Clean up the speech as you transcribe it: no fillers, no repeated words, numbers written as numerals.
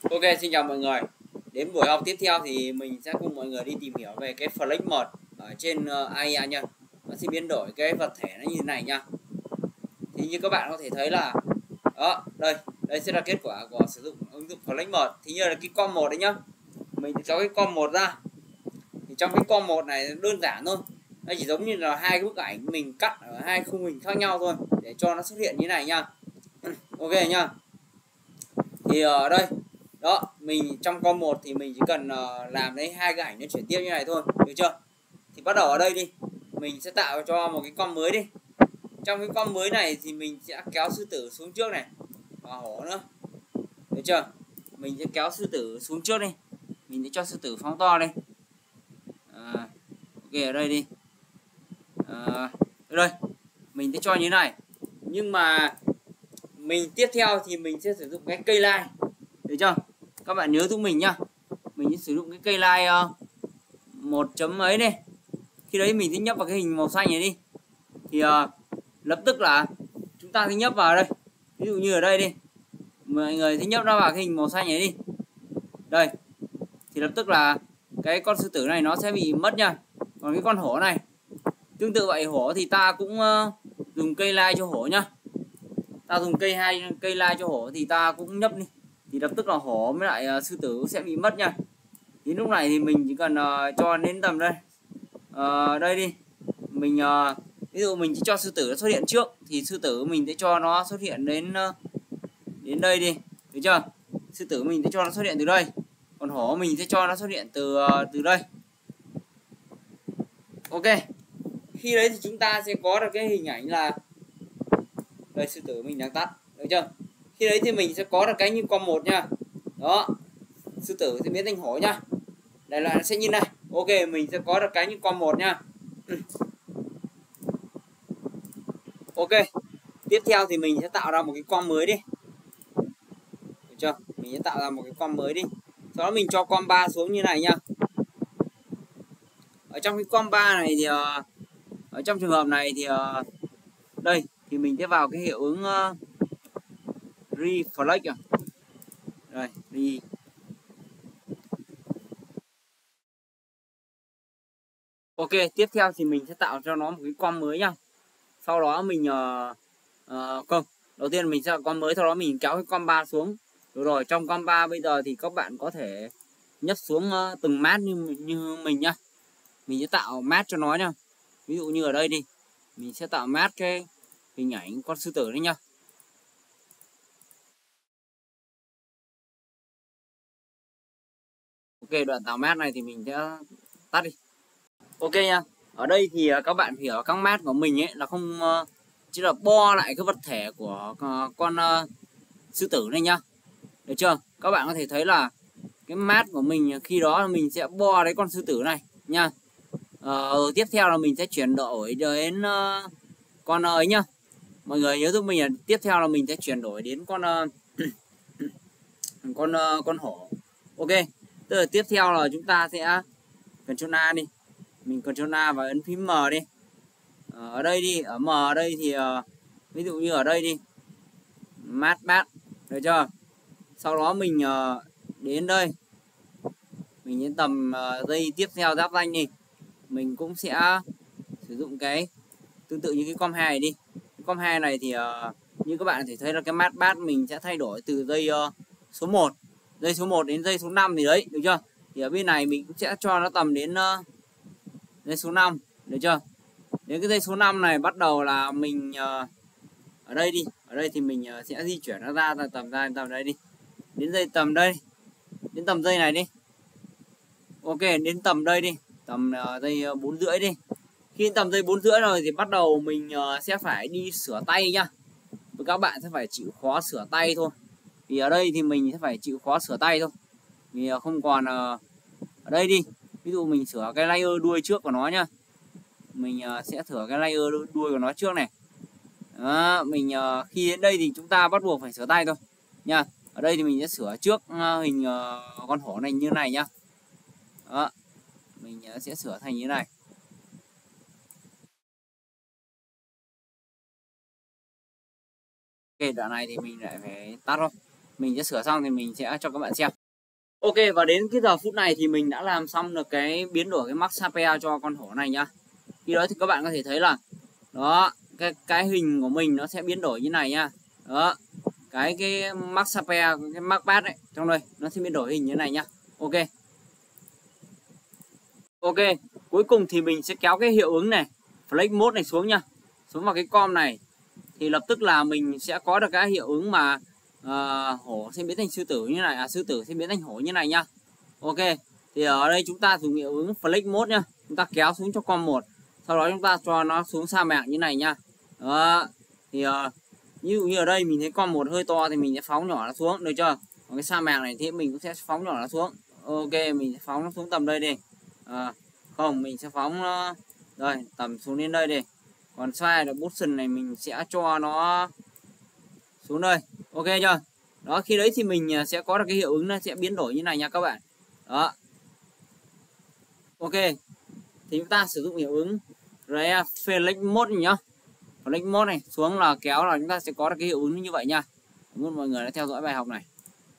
Ok, xin chào mọi người. Đến buổi học tiếp theo thì mình sẽ cùng mọi người đi tìm hiểu về cái flex mode ở trên AIA nha. Nó sẽ biến đổi cái vật thể nó như thế này nha. Thì như các bạn có thể thấy là đó, đây sẽ là kết quả của sử dụng ứng dụng flex mode. Thì như là cái com 1 đấy nhá. Mình cho cái com 1 ra. Thì trong cái com 1 này đơn giản thôi. Nó chỉ giống như là hai cái bức ảnh mình cắt ở hai khung hình khác nhau thôi để cho nó xuất hiện như này nha. Ok nhá. Thì ở đây đó, mình trong com 1 thì mình chỉ cần làm lấy hai cái ảnh nó chuyển tiếp như này thôi, được chưa? Thì bắt đầu ở đây đi, mình sẽ tạo cho một cái com mới đi. Trong cái com mới này thì mình sẽ kéo sư tử xuống trước này và hổ nữa, được chưa? Mình sẽ kéo sư tử xuống trước đi, mình sẽ cho sư tử phóng to lên. Ok, ở đây đi, ở đây mình sẽ cho như thế này. Nhưng mà mình tiếp theo thì mình sẽ sử dụng cái cây lai, được chưa? Các bạn nhớ giúp mình nhá, mình sẽ sử dụng cái cây lai 1 chấm ấy đây. Khi đấy mình sẽ nhấp vào cái hình màu xanh này đi, thì lập tức là chúng ta sẽ nhấp vào đây. Ví dụ như ở đây đi, mọi người sẽ nhấp nó vào cái hình màu xanh này đi. Đây, thì lập tức là cái con sư tử này nó sẽ bị mất nha. Còn cái con hổ này tương tự vậy, hổ thì ta cũng dùng cây lai cho hổ nhá. Ta dùng cây lai cho hổ thì ta cũng nhấp đi, thì lập tức là hổ với lại sư tử sẽ bị mất nha. Thì lúc này thì mình chỉ cần cho đến tầm đây, đây đi, mình ví dụ mình chỉ cho sư tử nó xuất hiện trước, thì sư tử mình sẽ cho nó xuất hiện đến đến đây đi, được chưa? Sư tử mình sẽ cho nó xuất hiện từ đây, còn hổ mình sẽ cho nó xuất hiện từ từ đây. Ok, khi đấy thì chúng ta sẽ có được cái hình ảnh là đây, sư tử mình đang tắt, được chưa? Khi đấy thì mình sẽ có được cái như com 1 nha. Đó, sư tử sẽ biến thành hổ nhá. Đây là nó sẽ như này. Ok, mình sẽ có được cái như com 1 nha. Ok, tiếp theo thì mình sẽ tạo ra một cái com mới đi, được chưa? Mình sẽ tạo ra một cái com mới đi, sau đó mình cho com 3 xuống như này nha. Ở trong cái com 3 này thì ở trong trường hợp này thì đây thì mình sẽ vào cái hiệu ứng reflect đây, ok, tiếp theo thì mình sẽ tạo cho nó một cái com mới nha. Sau đó mình không, đầu tiên mình sẽ com mới, sau đó mình kéo cái com 3 xuống. Được rồi, trong com 3 bây giờ thì các bạn có thể nhấp xuống từng mát như mình nhá. Mình sẽ tạo mát cho nó nha. Ví dụ như ở đây đi, mình sẽ tạo mát cái hình ảnh con sư tử đấy nhá. Ok, đoạn tạo mát này thì mình sẽ tắt đi. Ok nha. Ở đây thì các bạn hiểu các mát của mình ấy là không chỉ là bo lại cái vật thể của con sư tử này nhá. Được chưa? Các bạn có thể thấy là cái mát của mình khi đó là mình sẽ bo đấy con sư tử này nha. Tiếp theo là mình sẽ chuyển đổi đến con ấy nhá. Mọi người nhớ giúp mình là tiếp theo là mình sẽ chuyển đổi đến con con hổ. Ok, tức là tiếp theo là chúng ta sẽ Ctrl A đi, mình Ctrl A và ấn phím M đi. Ở đây đi, ở M ở đây thì ví dụ như ở đây đi, mát, được chưa? Sau đó mình đến đây, mình đến tầm dây tiếp theo giáp danh đi, mình cũng sẽ sử dụng cái tương tự như cái com 2 đi. Cái com 2 này thì như các bạn có thể thấy là cái mát bát mình sẽ thay đổi từ dây số 1, dây số 1 đến dây số 5 thì đấy, được chưa? Thì ở bên này mình cũng sẽ cho nó tầm đến dây số 5, được chưa? Đến cái dây số 5 này bắt đầu là mình ở đây đi, ở đây thì mình sẽ di chuyển nó ra tầm đây đi, đến dây tầm đây, đến tầm dây này đi. Ok, đến tầm đây đi, tầm dây 4 rưỡi đi. Khi tầm dây 4 rưỡi rồi thì bắt đầu mình sẽ phải đi sửa tay nhá. Và các bạn sẽ phải chịu khó sửa tay thôi. Vì ở đây thì mình sẽ phải chịu khó sửa tay thôi. Vì không còn ở đây đi, ví dụ mình sửa cái layer đuôi trước của nó nhá. Mình sẽ sửa cái layer đuôi của nó trước này. Đó, mình khi đến đây thì chúng ta bắt buộc phải sửa tay thôi nha. Ở đây thì mình sẽ sửa trước hình con hổ này như này nhá. Đó, mình sẽ sửa thành như này. Ok, đoạn này thì mình lại phải tắt thôi. mình sẽ sửa xong thì mình sẽ cho các bạn xem. Ok, và đến cái giờ phút này thì mình đã làm xong được cái biến đổi cái max HPA cho con hổ này nhá. Khi đó thì các bạn có thể thấy là đó, cái hình của mình nó sẽ biến đổi như này nhá. Đó, cái max HPA, cái max pass ấy trong đây nó sẽ biến đổi hình như này nhá. Ok. Ok, cuối cùng thì mình sẽ kéo cái hiệu ứng này, flex mode này xuống nha, xuống vào cái com này thì lập tức là mình sẽ có được cái hiệu ứng mà hổ sẽ biến thành sư tử như này, sư tử sẽ biến thành hổ như này nhá. Ok, thì ở đây chúng ta dùng hiệu ứng flex mode nhá, chúng ta kéo xuống cho com 1, sau đó chúng ta cho nó xuống sa mạc như này nhá. Đó, thì ví dụ như ở đây mình thấy com 1 hơi to thì mình sẽ phóng nhỏ nó xuống, được chưa? Còn cái sa mạc này thì mình cũng sẽ phóng nhỏ nó xuống. Ok, mình sẽ phóng nó xuống tầm đây đi. Không, mình sẽ phóng nó rồi tầm xuống đến đây đi. Còn size được button này mình sẽ cho nó xuống đây. Ok chưa? Đó, khi đấy thì mình sẽ có được cái hiệu ứng nó sẽ biến đổi như này nha các bạn. Đó. Ok, thì chúng ta sử dụng hiệu ứng flex mode nhá. Flex mode này xuống là kéo là chúng ta sẽ có được cái hiệu ứng như vậy nha. Cảm ơn mọi người đã theo dõi bài học này.